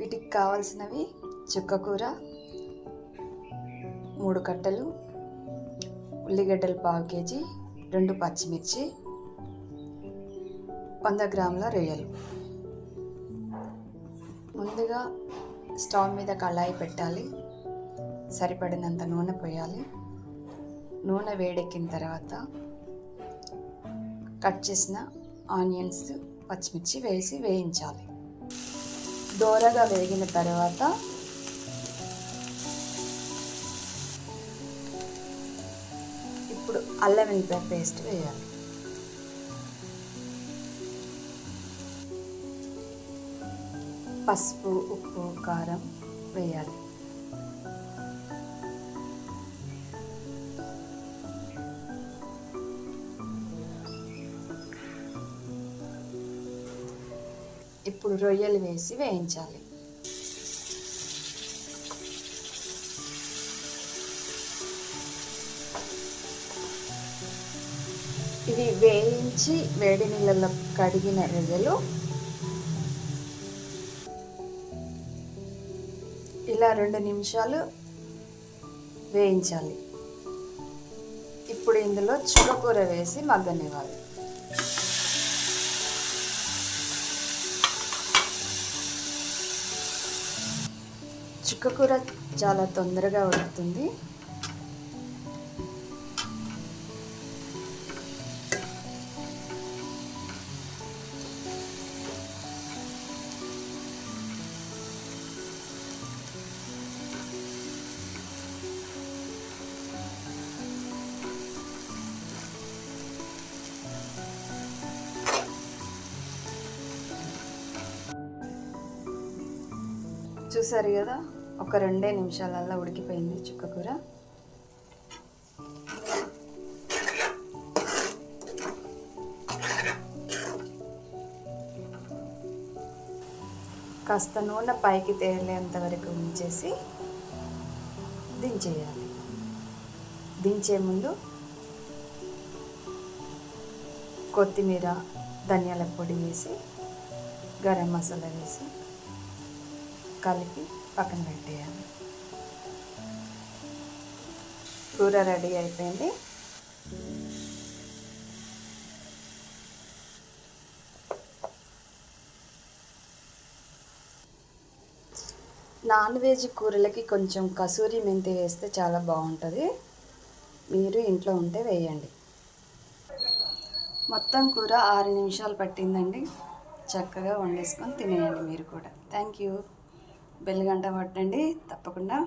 వీటికి కావాల్సినవి చుక్కకూర 3 కట్టలు, ఉల్లిగడ్డలు 1/2 కేజీ, 2 పచ్చిమిర్చి, 100 గ్రాముల రొయ్యలు. ముందుగా స్టవ్ మీద కళాయి పెట్టాలి. సరిపడినంత నూనె పోయాలి. నూనె వేడెక్కిన తర్వాత కట్ చేసిన ఆనియన్స్, పచ్చిమిర్చి వేసి వేయించాలి. దోరగా వేగిన తర్వాత ఇప్పుడు అల్లం వెల్లిపాయ పేస్ట్ వేయాలి. పసుపు, ఉప్పు, కారం వేయాలి. ఇప్పుడు రొయ్యలు వేసి వేయించాలి. ఇవి వేయించి వేడి నీళ్ళలో కడిగిన రొయ్యలు ఇలా 2 నిమిషాలు వేయించాలి. ఇప్పుడు ఇందులో చుక్కకూర వేసి మగ్గనివ్వాలి. చుక్కకూర చాలా తొందరగా ఉడుకుతుంది. చూసారు కదా, ఒక 2 నిమిషాలల్లో ఉడికిపోయింది చుక్కకూర. కాస్త నూనె పైకి తేలేంత వరకు ఉంచేసి దించేయాలి. దించే ముందు కొత్తిమీర, ధనియాల పొడి వేసి, గరం మసాలా వేసి కలిపి పక్కన పెట్టేయాలి. కూర రెడీ అయిపోయింది. నాన్ వెజ్ కూరలకి కొంచెం కసూరి మెంతి వేస్తే చాలా బాగుంటుంది. మీరు ఇంట్లో ఉంటే వేయండి. మొత్తం కూర 6 నిమిషాలు పట్టిందండి. చక్కగా వండేసుకొని తినేయండి మీరు కూడా. Thank you. బెల్ గంట కొట్టండి తప్పకుండా.